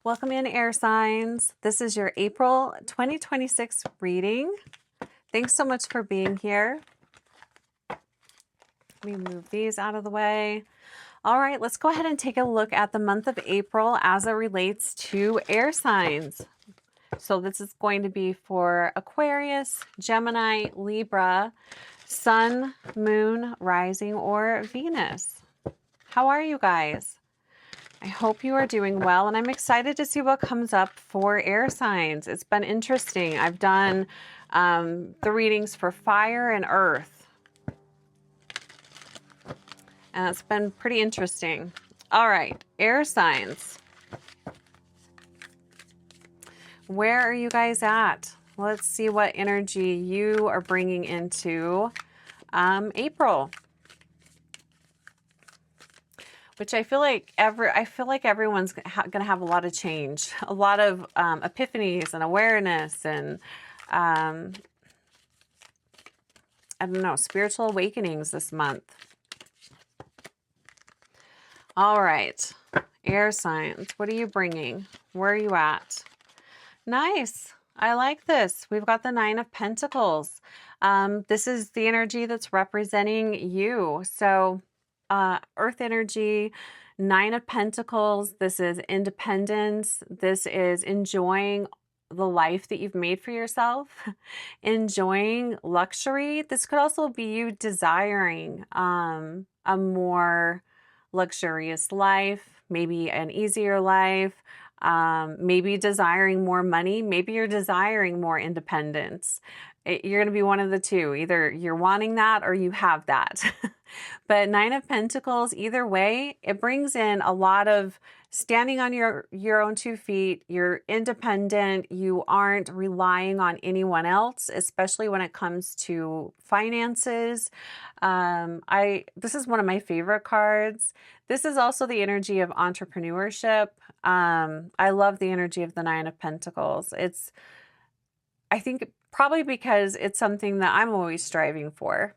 Welcome in, air signs. This is your April 2026 reading. Thanks so much for being here. Let me move these out of the way. All right, let's go ahead and take a look at the month of April as it relates to air signs. So this is going to be for Aquarius, Gemini, Libra, Sun, Moon, Rising, or Venus. How are you guys? I hope you are doing well, and I'm excited to see what comes up for air signs. It's been interesting. I've done the readings for fire and earth, and it's been pretty interesting. All right, air signs. Where are you guys at? Let's see what energy you are bringing into April. Which I feel like everyone's going to have a lot of change, a lot of epiphanies and awareness and I don't know, spiritual awakenings this month. All right, air signs, what are you bringing? Where are you at? Nice. I like this. We've got the Nine of Pentacles. This is the energy that's representing you. So earth energy, Nine of Pentacles. This is independence. This is enjoying the life that you've made for yourself, enjoying luxury. This could also be you desiring a more luxurious life, maybe an easier life, maybe desiring more money. Maybe you're desiring more independence. You're going to be one of the two. Either you're wanting that or you have that. But Nine of Pentacles, either way, it brings in a lot of standing on your own 2 feet. You're independent. You aren't relying on anyone else, especially when it comes to finances. This is one of my favorite cards. This is also the energy of entrepreneurship. I love the energy of the Nine of Pentacles. I think probably because it's something that I'm always striving for.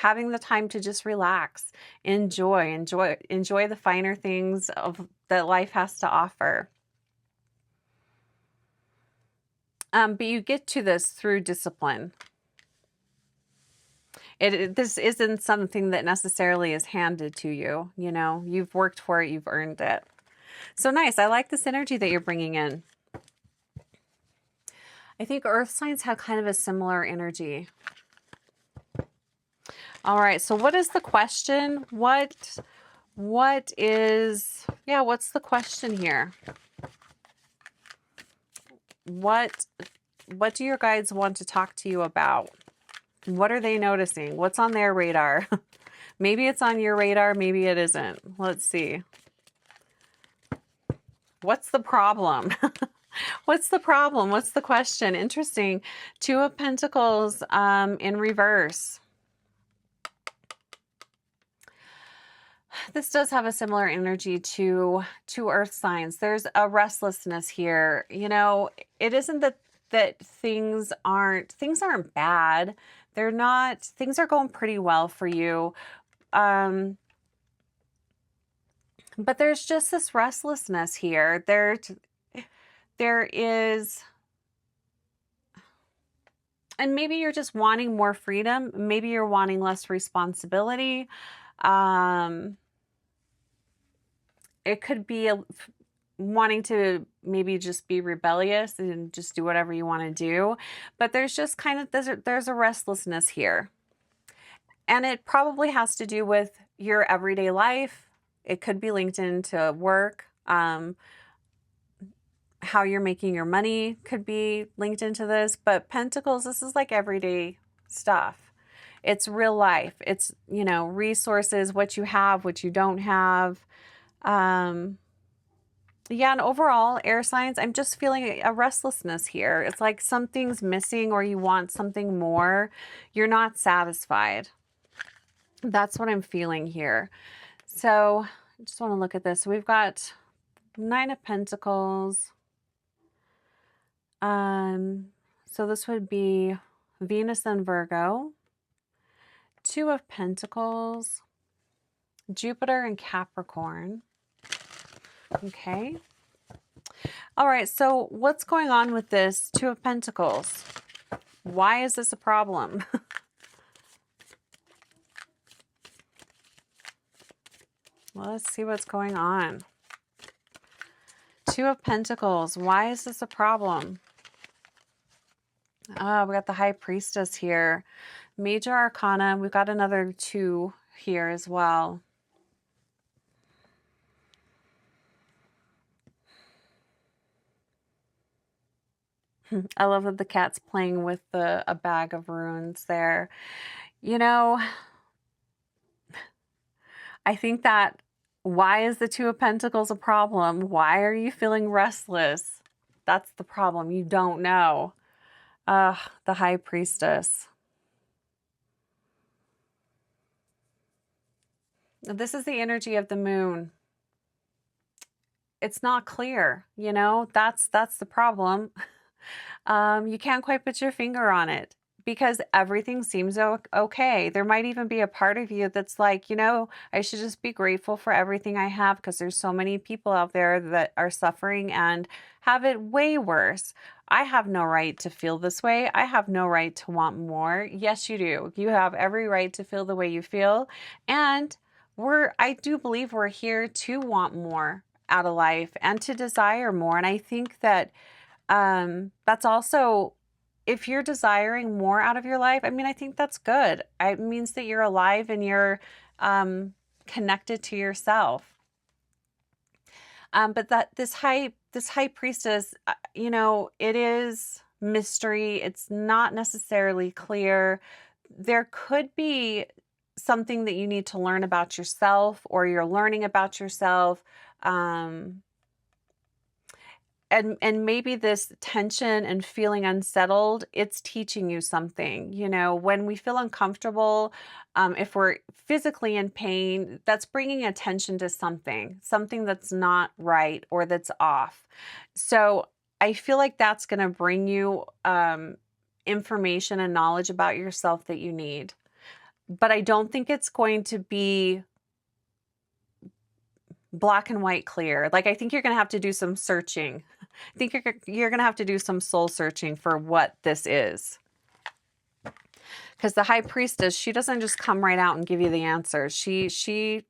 Having the time to just relax, enjoy the finer things that life has to offer. But you get to this through discipline. This isn't something that necessarily is handed to you. You know, you've worked for it, you've earned it. So nice. I like this energy that you're bringing in. I think earth signs have kind of a similar energy. All right, so what is the question? What's the question here? What do your guides want to talk to you about? What are they noticing? What's on their radar? Maybe it's on your radar, maybe it isn't. Let's see. What's the problem? What's the problem? What's the question? Interesting. Two of Pentacles in reverse. This does have a similar energy to earth signs. There's a restlessness here. You know, it isn't that things aren't bad. They're not. Things are going pretty well for you. But there's just this restlessness here. There is, and maybe you're just wanting more freedom. Maybe you're wanting less responsibility. It could be wanting to maybe just be rebellious and just do whatever you want to do. But there's just kind of, there's a restlessness here. And it probably has to do with your everyday life. It could be linked into work. How you're making your money could be linked into this. But Pentacles, this is like everyday stuff. It's real life. It's, you know, resources, what you have, what you don't have. Yeah, and overall, air signs, I'm just feeling a restlessness here. It's like something's missing or you want something more. You're not satisfied. That's what I'm feeling here. So I just want to look at this. We've got Nine of Pentacles. So this would be Venus and Virgo. Two of Pentacles. Jupiter and Capricorn. Okay. All right, so what's going on with this Two of Pentacles? Why is this a problem? Well, let's see what's going on. Two of Pentacles. Why is this a problem? Oh, we got the High Priestess here. Major Arcana. We've got another 2 here as well. I love that the cat's playing with a bag of runes there. You know, I think that why is the Two of Pentacles a problem? Why are you feeling restless? That's the problem. You don't know. The High Priestess. This is the energy of the moon. It's not clear, you know, that's the problem. You can't quite put your finger on it because everything seems okay. There might even be a part of you that's like, you know, I should just be grateful for everything I have because there's so many people out there that are suffering and have it way worse. I have no right to feel this way. I have no right to want more. Yes, you do. You have every right to feel the way you feel. And I do believe we're here to want more out of life and to desire more. And I think that that's also, if you're desiring more out of your life, I mean, I think that's good. It means that you're alive and you're connected to yourself. But that this high priestess, you know, it is mystery. It's not necessarily clear. There could be something that you need to learn about yourself, or you're learning about yourself. And maybe this tension and feeling unsettled, it's teaching you something. You know, when we feel uncomfortable, if we're physically in pain, that's bringing attention to something that's not right or that's off. So I feel like that's going to bring you information and knowledge about yourself that you need. But I don't think it's going to be black and white clear. Like, I think you're going to have to do some searching. I think you're going to have to do some soul searching for what this is. Because the High Priestess, she doesn't just come right out and give you the answers. She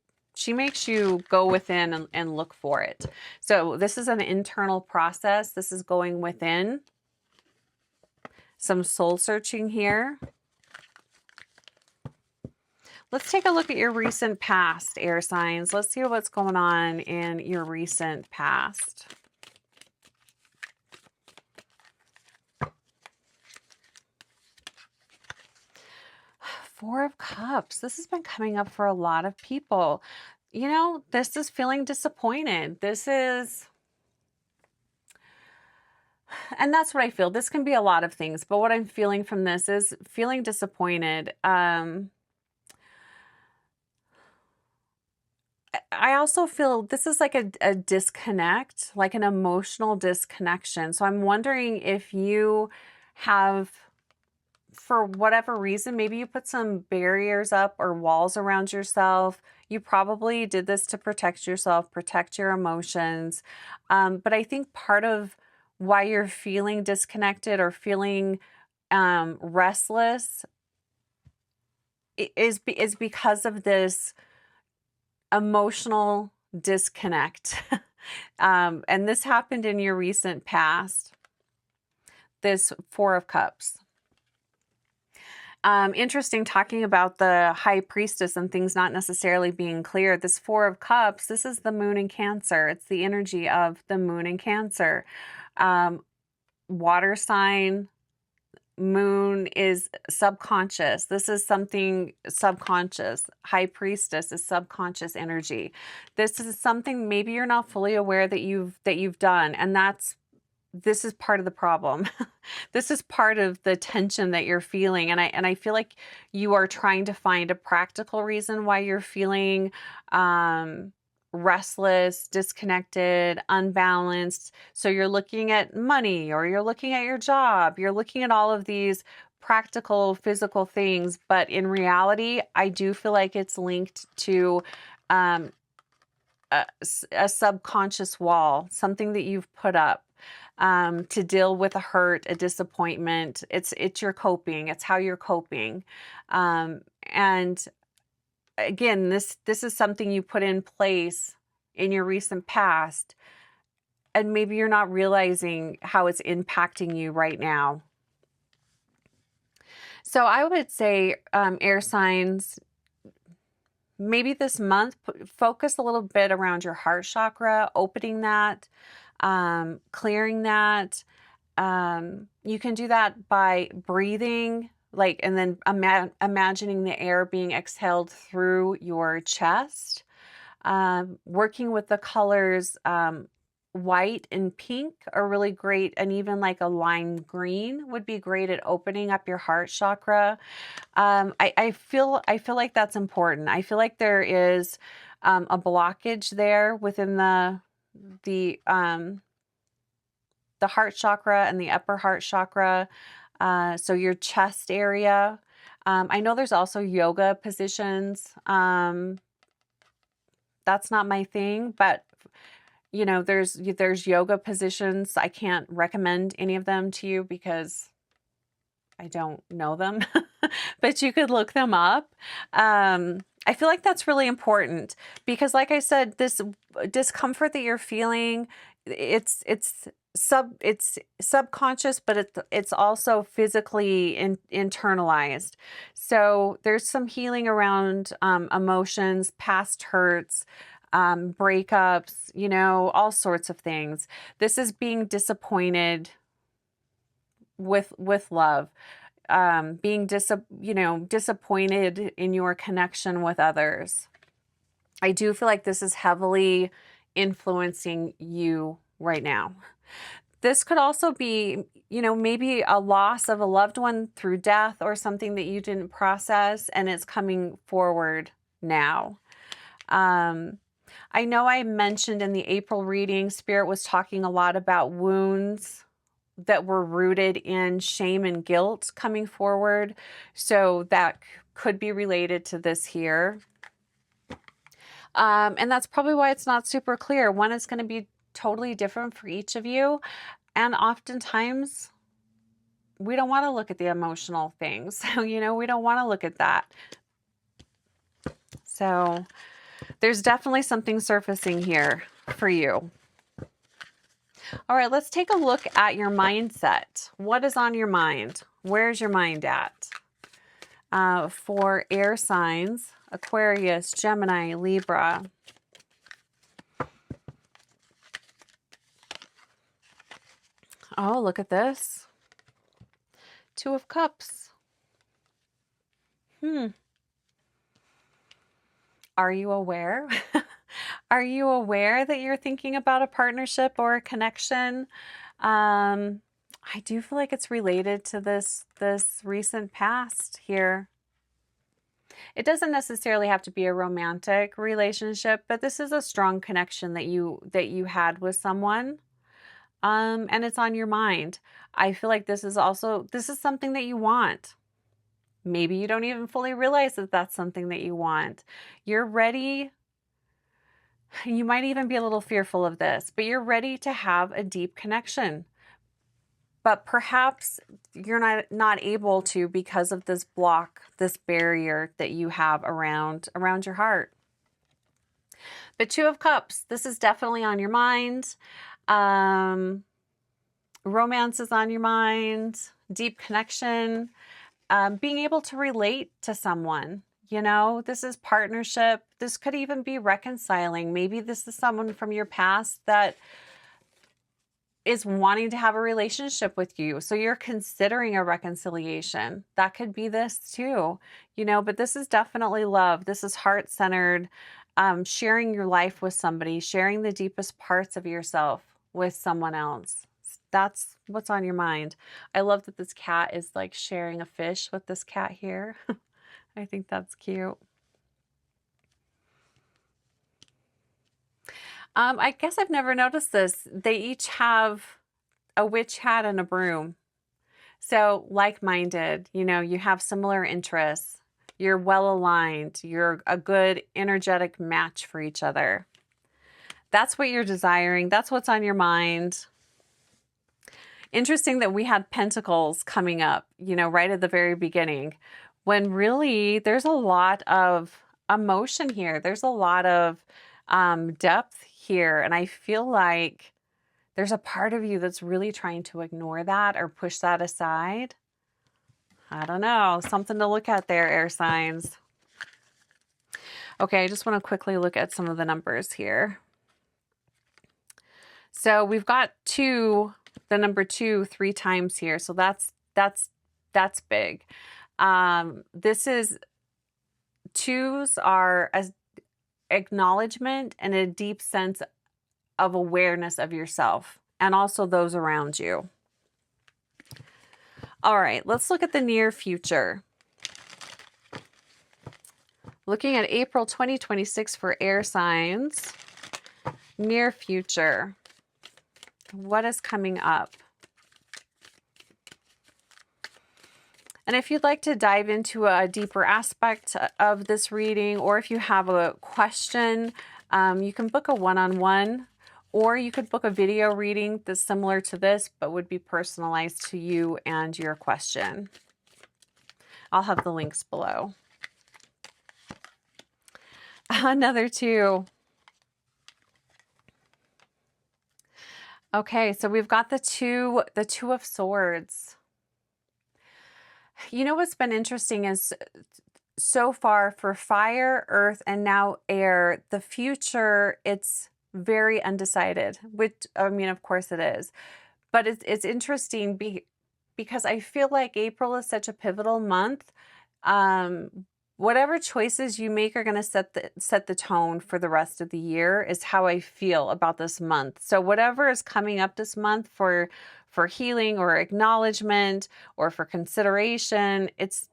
makes you go within and look for it. So this is an internal process. This is going within. Some soul searching here. Let's take a look at your recent past, air signs. Let's see what's going on in your recent past. Four of Cups. This has been coming up for a lot of people. You know, this is feeling disappointed. This is... And that's what I feel. This can be a lot of things, but what I'm feeling from this is feeling disappointed. I also feel this is like a disconnect, like an emotional disconnection. So I'm wondering if you have, for whatever reason, maybe you put some barriers up or walls around yourself. You probably did this to protect yourself, protect your emotions. But I think part of why you're feeling disconnected or feeling restless is because of this emotional disconnect. And this happened in your recent past. This Four of Cups. Interesting, talking about the High Priestess and things not necessarily being clear. This Four of Cups, this is the moon in Cancer. It's the energy of the moon in Cancer. Water sign, moon is subconscious. This is something subconscious. High Priestess is subconscious energy. This is something maybe you're not fully aware that you've done, and this is part of the problem. This is part of the tension that you're feeling, and I feel like you are trying to find a practical reason why you're feeling restless, disconnected, unbalanced. So you're looking at money, or you're looking at your job, you're looking at all of these practical, physical things. But in reality, I do feel like it's linked to a subconscious wall, something that you've put up. to deal with a hurt, a disappointment. It's your coping. It's how you're coping. And again, this is something you put in place in your recent past, and maybe you're not realizing how it's impacting you right now. So I would say, air signs, maybe this month, focus a little bit around your heart chakra, opening that, clearing that. You can do that by breathing, like, and then imagining the air being exhaled through your chest. Working with the colors, white and pink are really great, and even like a lime green would be great at opening up your heart chakra. I feel like that's important. I feel like there is a blockage there within the heart chakra and the upper heart chakra. So your chest area. I know there's also yoga positions. That's not my thing, but you know, there's yoga positions. I can't recommend any of them to you because I don't know them, but you could look them up. I feel like that's really important because, like I said, this discomfort that you're feeling, it's subconscious, but it's also physically internalized. So there's some healing around emotions, past hurts, breakups, you know, all sorts of things. This is being disappointed with love, being disappointed in your connection with others. I do feel like this is heavily influencing you right now. This could also be, you know, maybe a loss of a loved one through death or something that you didn't process and it's coming forward now. I know I mentioned in the April reading, Spirit was talking a lot about wounds that were rooted in shame and guilt coming forward. So that could be related to this here. And that's probably why it's not super clear. One is going to be totally different for each of you. And oftentimes we don't want to look at the emotional things. So, you know, we don't want to look at that. So there's definitely something surfacing here for you. All right, let's take a look at your mindset. What is on your mind? Where's your mind at? For air signs, Aquarius, Gemini, Libra. Oh, look at this. Two of Cups. Are you aware? Are you aware that you're thinking about a partnership or a connection? I do feel like it's related to this recent past here. It doesn't necessarily have to be a romantic relationship, but this is a strong connection that you had with someone. And it's on your mind. I feel like this is something that you want. Maybe you don't even fully realize that that's something that you want. You're ready. You might even be a little fearful of this, but you're ready to have a deep connection. But perhaps you're not able to because of this block, this barrier that you have around your heart. But Two of Cups, this is definitely on your mind. Romance is on your mind, deep connection, being able to relate to someone. You know, this is partnership. This could even be reconciling. Maybe this is someone from your past that is wanting to have a relationship with you. So you're considering a reconciliation. That could be this too, you know, but this is definitely love. This is heart-centered, sharing your life with somebody, sharing the deepest parts of yourself with someone else. That's what's on your mind. I love that this cat is like sharing a fish with this cat here. I think that's cute. I guess I've never noticed this. They each have a witch hat and a broom. So like-minded, you know, you have similar interests. You're well aligned. You're a good energetic match for each other. That's what you're desiring. That's what's on your mind. Interesting that we had Pentacles coming up, you know, right at the very beginning, when really there's a lot of emotion here. There's a lot of depth here. And I feel like there's a part of you that's really trying to ignore that or push that aside. I don't know. Something to look at there, air signs. Okay, I just want to quickly look at some of the numbers here. So we've got the number 2 3 times here. So that's big. This is, 2s are as acknowledgement and a deep sense of awareness of yourself and also those around you. All right, let's look at the near future. Looking at April 2026 for air signs. Near future. What is coming up? And if you'd like to dive into a deeper aspect of this reading, or if you have a question, you can book a one-on-one, or you could book a video reading that's similar to this, but would be personalized to you and your question. I'll have the links below. Another 2. Okay, so we've got the two of Swords. You know what's been interesting is so far for fire, earth, and now air, the future, it's very undecided, which, I mean, of course it is. But it's interesting because I feel like April is such a pivotal month. Whatever choices you make are going to set the tone for the rest of the year is how I feel about this month. So whatever is coming up this month for healing or acknowledgement or for consideration, it's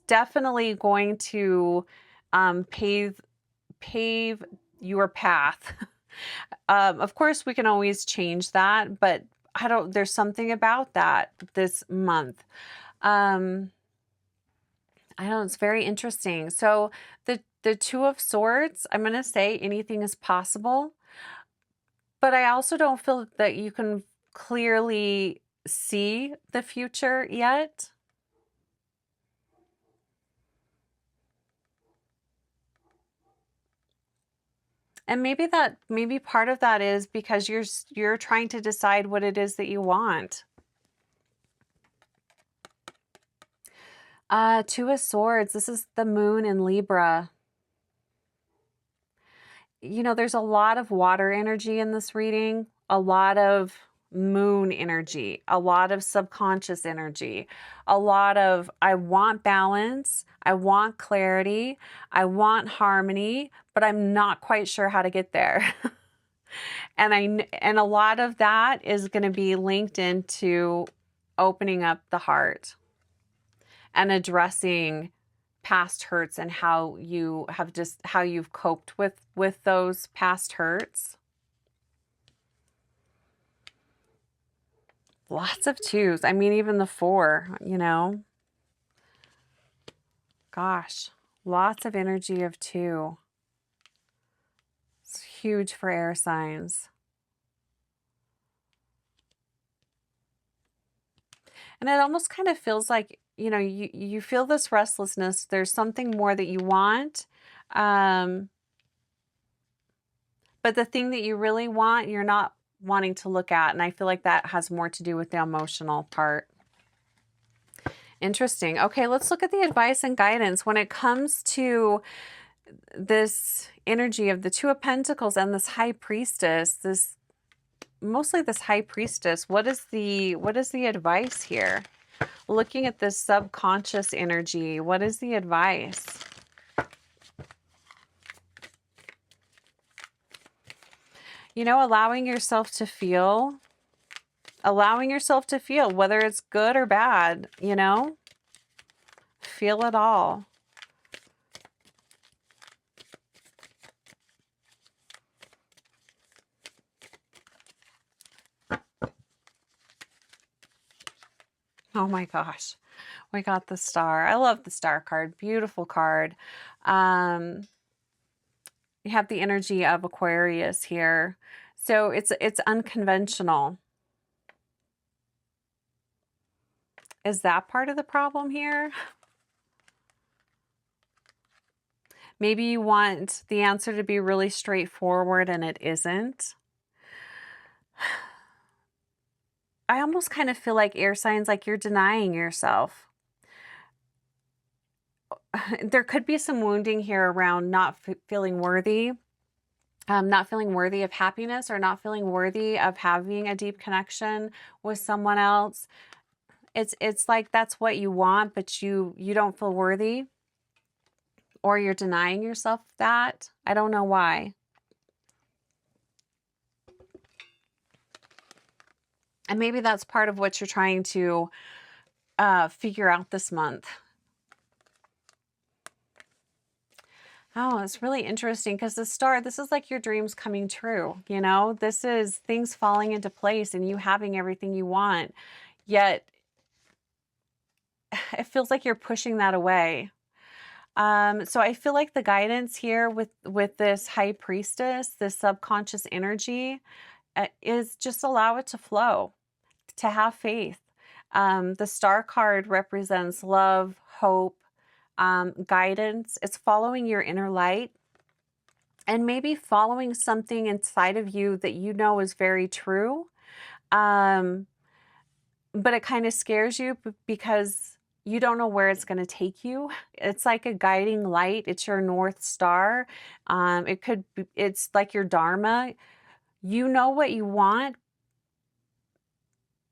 definitely going to pave your path. Of course, we can always change that, but there's something about that this month. I know, it's very interesting. So the 2 of Swords, I'm going to say anything is possible, but I also don't feel that you can clearly see the future yet. And maybe part of that is because you're trying to decide what it is that you want. 2 of Swords, this is the moon in Libra. You know, there's a lot of water energy in this reading, a lot of moon energy, a lot of subconscious energy, a lot of I want balance, I want clarity, I want harmony, but I'm not quite sure how to get there. And a lot of that is going to be linked into opening up the heart and addressing past hurts and how you've coped with those past hurts. Lots of 2s. I mean, even the 4, you know. Gosh, lots of energy of 2. It's huge for air signs. And it almost kind of feels like, you know, you feel this restlessness. There's something more that you want. But the thing that you really want, you're not wanting to look at. And I feel like that has more to do with the emotional part. Interesting. Okay, let's look at the advice and guidance when it comes to this energy of the 2 of Pentacles and this High Priestess, mostly this High Priestess. What is the advice here? Looking at this subconscious energy, what is the advice? You know, allowing yourself to feel, whether it's good or bad, you know, feel it all. Oh my gosh, we got the Star. I love the Star card. Beautiful card. You have the energy of Aquarius here. So it's unconventional. Is that part of the problem here? Maybe you want the answer to be really straightforward and it isn't. I almost kind of feel like air signs, like you're denying yourself. There could be some wounding here around not feeling worthy, not feeling worthy of happiness, or not feeling worthy of having a deep connection with someone else. It's like that's what you want, but you don't feel worthy, or you're denying yourself that. I don't know why. And maybe that's part of what you're trying to figure out this month. Oh, it's really interesting because the star, this is like your dreams coming true. You know, this is things falling into place and you having everything you want. Yet it feels like you're pushing that away. So I feel like the guidance here with this high priestess, this subconscious energy, is just allow it to flow, to have faith. The star card represents love, hope, guidance. It's following your inner light, and maybe following something inside of you that you know is very true. But it kind of scares you because you don't know where it's going to take you. It's like a guiding light. It's your North Star. It could be, it's like your Dharma. You know what you want,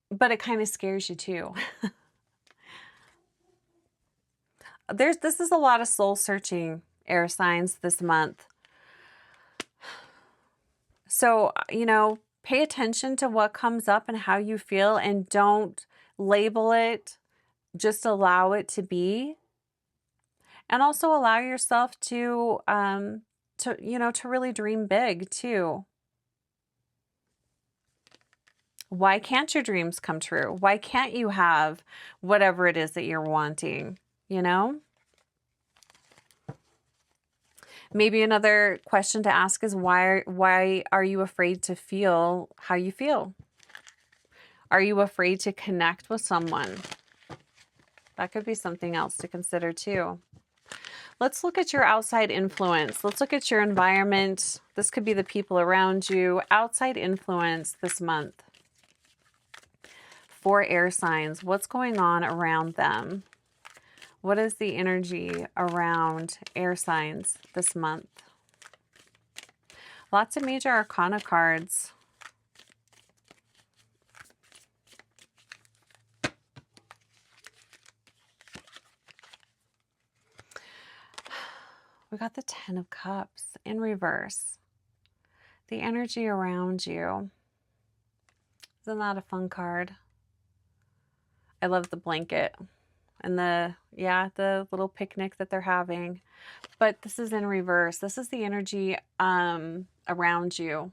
but it kind of scares you too. This is a lot of soul searching, air signs, this month. So, you know, pay attention to what comes up and how you feel, and don't label it. Just allow it to be. And also allow yourself to really dream big too. Why can't your dreams come true? Why can't you have whatever it is that you're wanting, you know? Maybe another question to ask is why are you afraid to feel how you feel? Are you afraid to connect with someone? That could be something else to consider too. Let's look at your outside influence. Let's look at your environment. This could be the people around you. Outside influence this month. For air signs, what's going on around them? What is the energy around air signs this month? Lots of major arcana cards. We got the 10 of Cups in reverse. The energy around you. Isn't that a fun card? I love the blanket and the little picnic that they're having. But this is in reverse. This is the energy around you.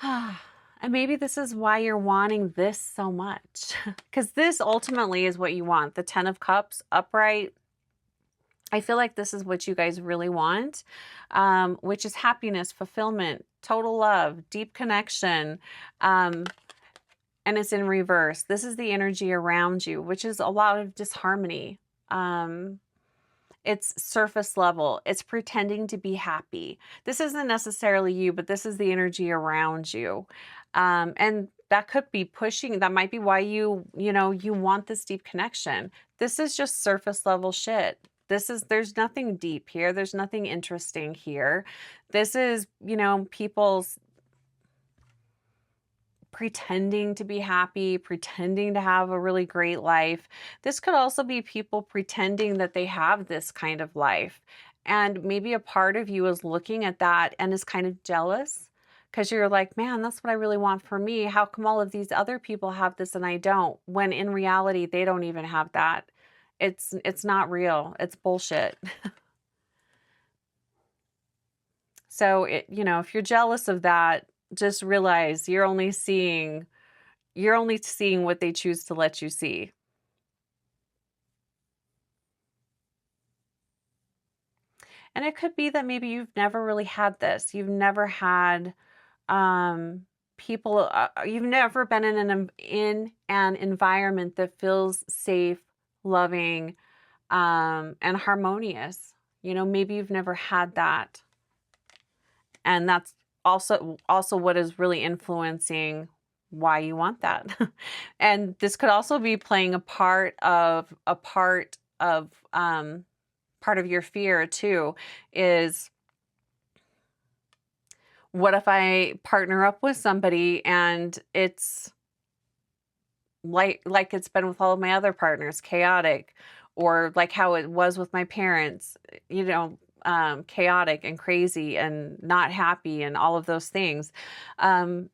And maybe this is why you're wanting this so much. Because this ultimately is what you want. The 10 of Cups upright. I feel like this is what you guys really want, which is happiness, fulfillment, total love, deep connection. And it's in reverse. This is the energy around you, which is a lot of disharmony. It's surface level. It's pretending to be happy. This isn't necessarily you, but this is the energy around you. And that could be pushing. That might be why you want this deep connection. This is just surface level shit. There's nothing deep here. There's nothing interesting here. This is, people's pretending to be happy, pretending to have a really great life. This could also be people pretending that they have this kind of life. And maybe a part of you is looking at that and is kind of jealous because you're like, man, that's what I really want for me. How come all of these other people have this and I don't? When in reality, they don't even have that. It's not real. It's bullshit. So if you're jealous of that, just realize you're only seeing what they choose to let you see. And it could be that maybe you've never really had this. You've never had people, you've never been in an environment that feels safe, loving, and harmonious. You know, maybe you've never had that. And that's also what is really influencing why you want that. And this could also be playing a part of your fear too, is what if I partner up with somebody and it's like it's been with all of my other partners, chaotic, or like how it was with my parents, you know, chaotic and crazy and not happy and all of those things. The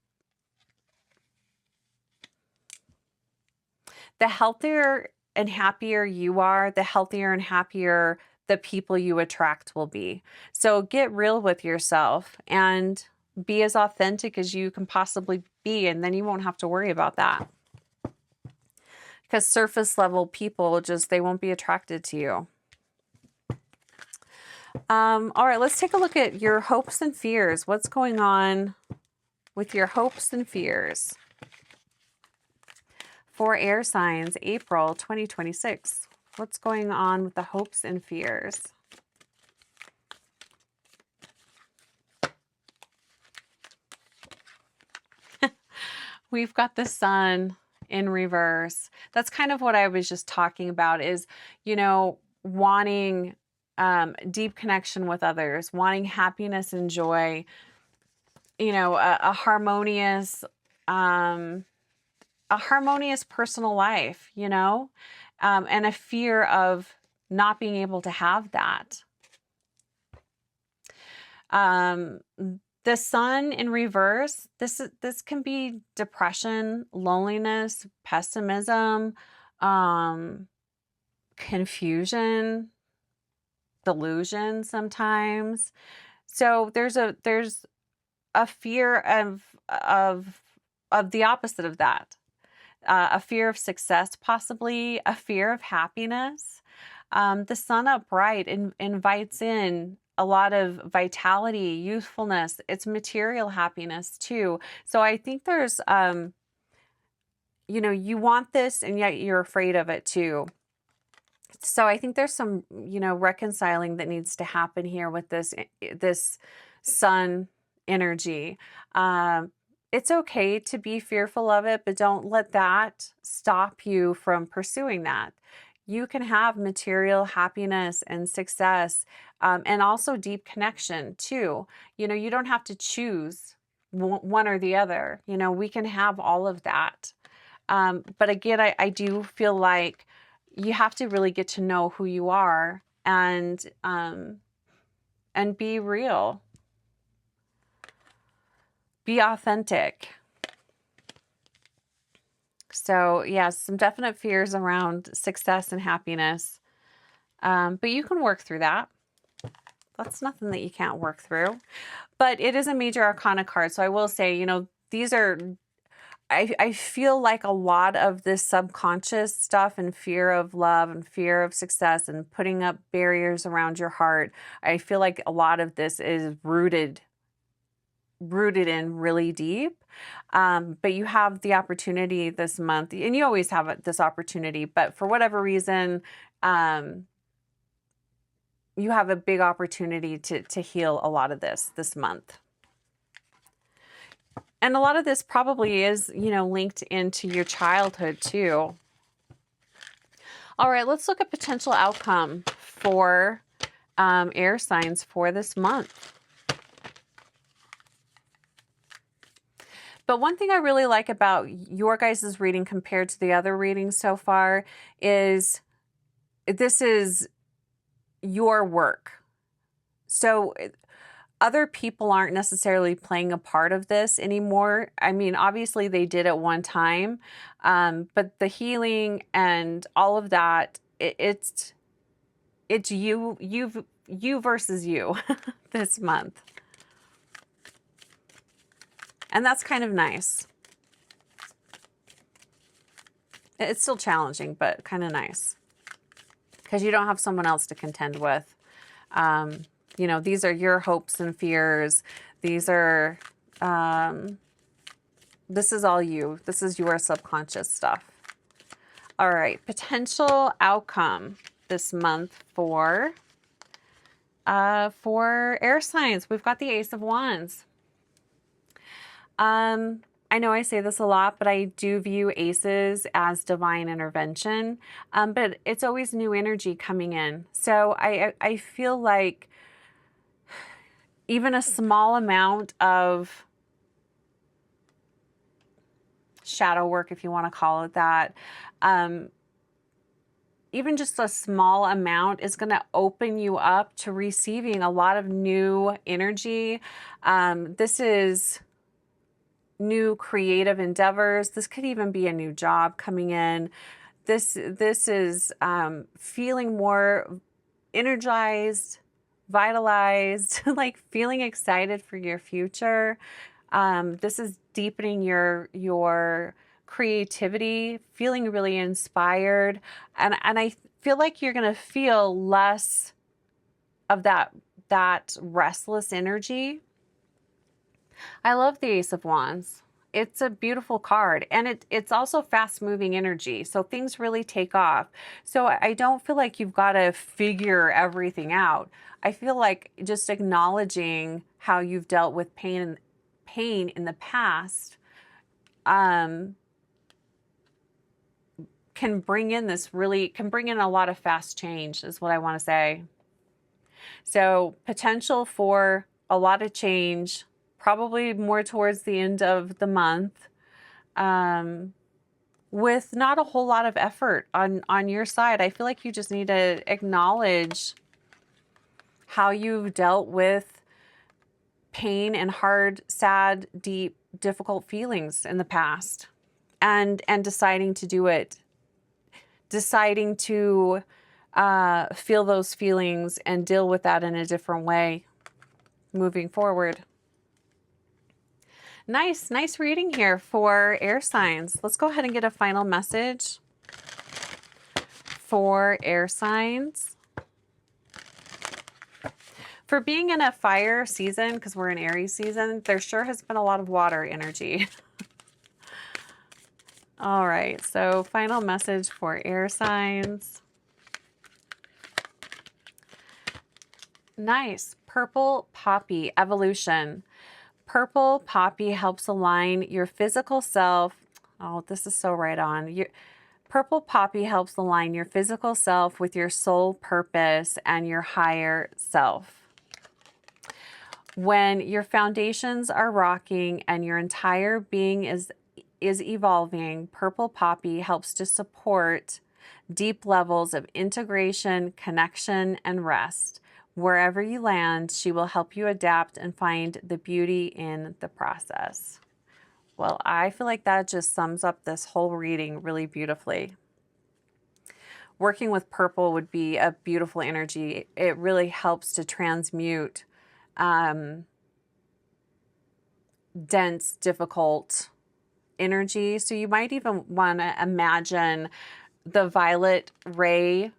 healthier and happier you are, the healthier and happier the people you attract will be. So get real with yourself and be as authentic as you can possibly be, and then you won't have to worry about that. Because surface level people they won't be attracted to you. All right, let's take a look at your hopes and fears. What's going on with your hopes and fears for air signs, April 2026? What's going on with the hopes and fears? We've got the sun in reverse. That's kind of what I was just talking about, is, you know, wanting deep connection with others, wanting happiness and joy, you know, a harmonious personal life, you know, and a fear of not being able to have that. The sun in reverse, this can be depression, loneliness, pessimism, confusion, delusion sometimes. So there's a fear of the opposite of that. A fear of success, possibly a fear of happiness. The sun upright invites in a lot of vitality, youthfulness. It's material happiness too. So I think there's, you know, you want this and yet you're afraid of it too. So I think there's some, you know, reconciling that needs to happen here with this sun energy. It's okay to be fearful of it, but don't let that stop you from pursuing that. You can have material happiness and success, and also deep connection too. You know, you don't have to choose one or the other. You know, we can have all of that. But again, I do feel like you have to really get to know who you are and be real. Be authentic. So yeah, some definite fears around success and happiness. But you can work through that. That's nothing that you can't work through. But it is a major arcana card. So I will say, you know, these are, I feel like a lot of this subconscious stuff and fear of love and fear of success and putting up barriers around your heart, I feel like a lot of this is rooted in really deep. But you have the opportunity this month, and you always have this opportunity, but for whatever reason, you have a big opportunity to heal a lot of this month. And a lot of this probably is, you know, linked into your childhood too. All right, let's look at potential outcome for air signs for this month. But one thing I really like about your guys' reading compared to the other readings so far is this is your work. So other people aren't necessarily playing a part of this anymore. I mean, obviously they did at one time, but the healing and all of that, it's you versus you this month. And that's kind of nice. It's still challenging, but kind of nice. Because you don't have someone else to contend with. You know, these are your hopes and fears. These are This is all you. This is your subconscious stuff. All right, potential outcome this month for air signs. We've got the Ace of Wands. I know I say this a lot, but I do view aces as divine intervention. But it's always new energy coming in. So I feel like even a small amount of shadow work, if you want to call it that, even just a small amount is going to open you up to receiving a lot of new energy. This is new creative endeavors. This could even be a new job coming in. This is feeling more energized, vitalized, like feeling excited for your future. This is deepening your creativity, feeling really inspired. And I feel like you're going to feel less of that restless energy. I love the Ace of Wands. It's a beautiful card, and it's also fast moving energy. So things really take off. So I don't feel like you've got to figure everything out. I feel like just acknowledging how you've dealt with pain in the past, can bring in a lot of fast change, is what I want to say. So potential for a lot of change, probably more towards the end of the month, with not a whole lot of effort on your side. I feel like you just need to acknowledge how you've dealt with pain and hard, sad, deep, difficult feelings in the past, and deciding to do it, deciding to feel those feelings and deal with that in a different way moving forward. Nice reading here for air signs. Let's go ahead and get a final message for air signs. For being in a fire season, because we're in Aries season, there sure has been a lot of water energy. All right, so final message for air signs. Nice. Purple Poppy, evolution. Purple Poppy helps align your physical self. Oh, this is so right on. Purple Poppy helps align your physical self with your soul purpose and your higher self. When your foundations are rocking and your entire being is evolving, Purple Poppy helps to support deep levels of integration, connection, and rest. Wherever you land, she will help you adapt and find the beauty in the process. Well, I feel like that just sums up this whole reading really beautifully. Working with purple would be a beautiful energy. It really helps to transmute dense, difficult energy. So you might even want to imagine the violet ray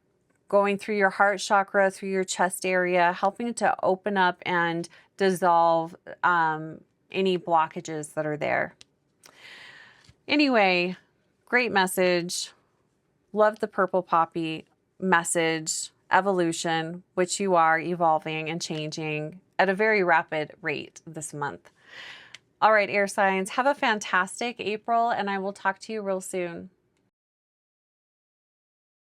going through your heart chakra, through your chest area, helping to open up and dissolve any blockages that are there. Anyway, great message. Love the Purple Poppy message. Evolution, which you are evolving and changing at a very rapid rate this month. All right, air signs, have a fantastic April, and I will talk to you real soon.